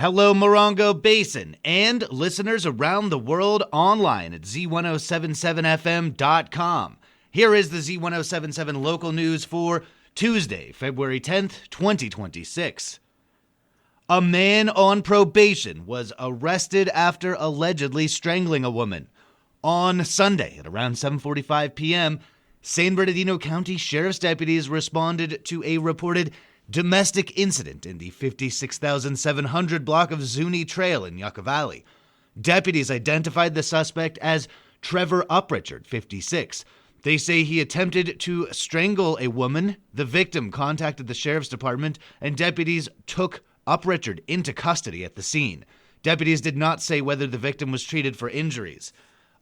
Hello, Morongo Basin, and listeners around the world online at Z107.7FM.com. Here is the Z107.7 Local news for Tuesday, February 10th, 2026. A man on probation was arrested after allegedly strangling a woman. On Sunday at around 7:45 p.m., San Bernardino County Sheriff's deputies responded to a reported domestic incident in the 56,700 block of Zuni Trail in Yucca Valley. Deputies identified the suspect as Trevor Uprichard, 56. They say he attempted to strangle a woman. The victim contacted the sheriff's department, and deputies took Uprichard into custody at the scene. Deputies did not say whether the victim was treated for injuries.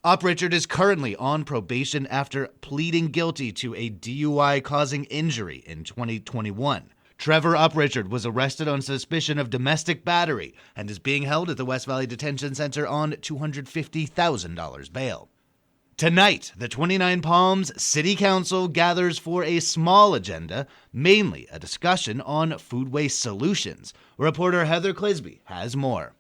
Uprichard is currently on probation after pleading guilty to a DUI causing injury in 2021. Trevor Uprichard was arrested on suspicion of domestic battery and is being held at the West Valley Detention Center on $250,000 bail. Tonight, the 29 Palms City Council gathers for a small agenda, mainly a discussion on food waste solutions. Reporter Heather Clisby has more.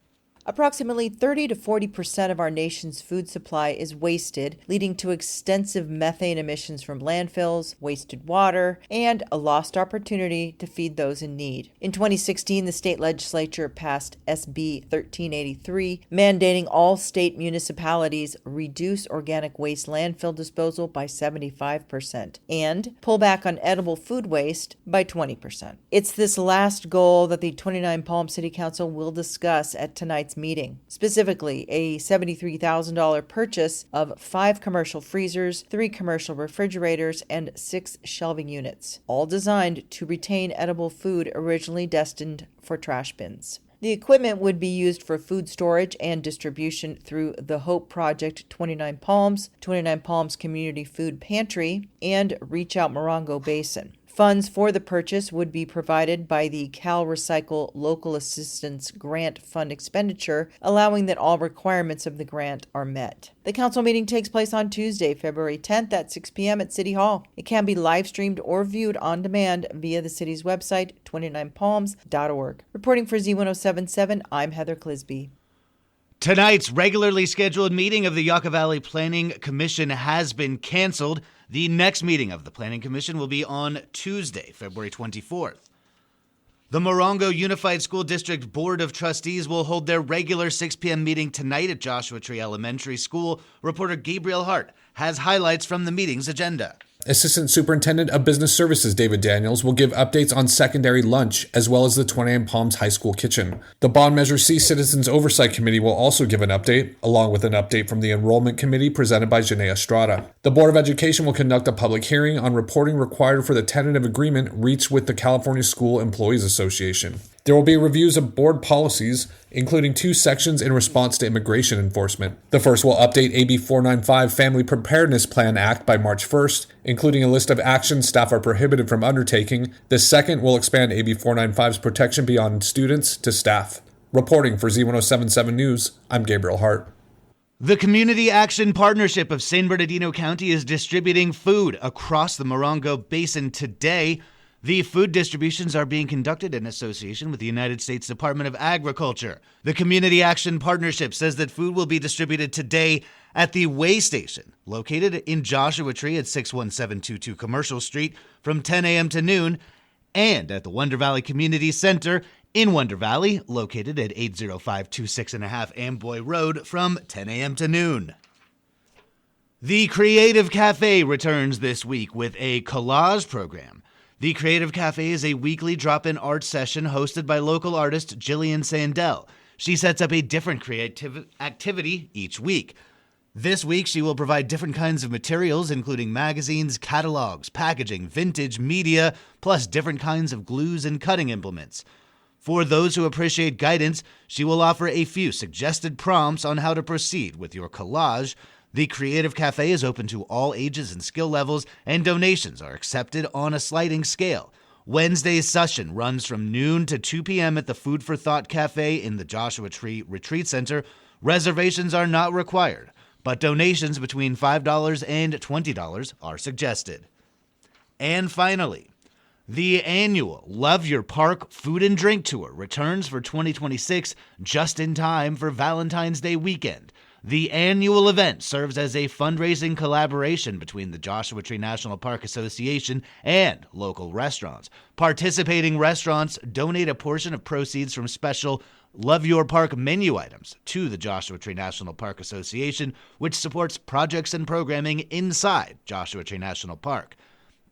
Approximately 30 to 40% of our nation's food supply is wasted, leading to extensive methane emissions from landfills, wasted water, and a lost opportunity to feed those in need. In 2016, the state legislature passed SB 1383, mandating all state municipalities reduce organic waste landfill disposal by 75% and pull back on edible food waste by 20%. It's this last goal that the 29 Palm City Council will discuss at tonight's meeting. Specifically, a $73,000 purchase of 5 commercial freezers, 3 commercial refrigerators, and 6 shelving units, all designed to retain edible food originally destined for trash bins. The equipment would be used for food storage and distribution through the Hope Project 29 Palms, 29 Palms Community Food Pantry, and Reach Out Morongo Basin. Funds for the purchase would be provided by the Cal Recycle Local Assistance Grant Fund expenditure, allowing that all requirements of the grant are met. The council meeting takes place on Tuesday, February 10th at 6 p.m. at City Hall. It can be live streamed or viewed on demand via the city's website, 29palms.org. Reporting for Z107.7, I'm Heather Clisby. Tonight's regularly scheduled meeting of the Yucca Valley Planning Commission has been canceled. The next meeting of the Planning Commission will be on Tuesday, February 24th. The Morongo Unified School District Board of Trustees will hold their regular 6 p.m. meeting tonight at Joshua Tree Elementary School. Reporter Gabriel Hart has highlights from the meeting's agenda. Assistant Superintendent of Business Services David Daniels will give updates on secondary lunch as well as the 29 Palms High School kitchen. The Bond Measure C Citizens Oversight Committee will also give an update, along with an update from the Enrollment Committee presented by Janae Estrada. The Board of Education will conduct a public hearing on reporting required for the tentative agreement reached with the California School Employees Association. There will be reviews of board policies, including 2 sections in response to immigration enforcement. The first will update AB 495 Family Preparedness Plan Act by March 1st, including a list of actions staff are prohibited from undertaking. The second will expand AB 495's protection beyond students to staff. Reporting for Z107.7 News, I'm Gabriel Hart. The Community Action Partnership of San Bernardino County is distributing food across the Morongo Basin today. The food distributions are being conducted in association with the United States Department of Agriculture. The Community Action Partnership says that food will be distributed today at the Way Station, located in Joshua Tree at 61722 Commercial Street from 10 a.m. to noon, and at the Wonder Valley Community Center in Wonder Valley, located at 80526.5 Amboy Road from 10 a.m. to noon. The Creative Cafe returns this week with a collage program. The Creative Cafe is a weekly drop-in art session hosted by local artist Jillian Sandell. She sets up a different creative activity each week. This week, she will provide different kinds of materials, including magazines, catalogs, packaging, vintage media, plus different kinds of glues and cutting implements. For those who appreciate guidance, she will offer a few suggested prompts on how to proceed with your collage. The Creative Cafe is open to all ages and skill levels, and donations are accepted on a sliding scale. Wednesday's session runs from noon to 2 p.m. at the Food for Thought Cafe in the Joshua Tree Retreat Center. Reservations are not required, but donations between $5 and $20 are suggested. And finally, The annual Love Your Park Food and Drink Tour returns for 2026 just in time for Valentine's Day weekend. The annual event serves as a fundraising collaboration between the Joshua Tree National Park Association and local restaurants. Participating restaurants donate a portion of proceeds from special Love Your Park menu items to the Joshua Tree National Park Association, which supports projects and programming inside Joshua Tree National Park.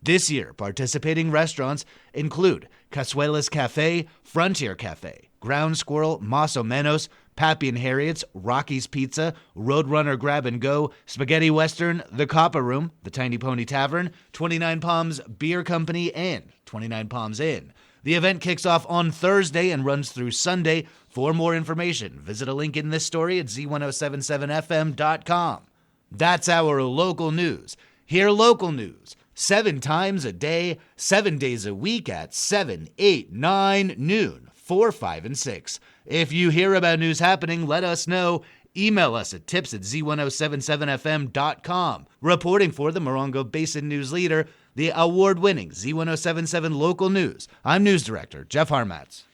This year, participating restaurants include Casuelas Cafe, Frontier Cafe, Ground Squirrel, Mas o Menos, Pappy and Harriet's, Rocky's Pizza, Roadrunner Grab and Go, Spaghetti Western, The Copper Room, The Tiny Pony Tavern, 29 Palms Beer Company, and 29 Palms Inn. The event kicks off on Thursday and runs through Sunday. For more information, visit a link in this story at Z107.7fm.com. That's our local news. Hear local news 7 times a day, 7 days a week at 7, 8, 9, noon, 4, 5, and 6. If you hear about news happening, let us know. Email us at tips@Z107.7fm.com. Reporting for the Morongo Basin News Leader, the award-winning Z107.7 Local News, I'm News Director Jeff Harmatz.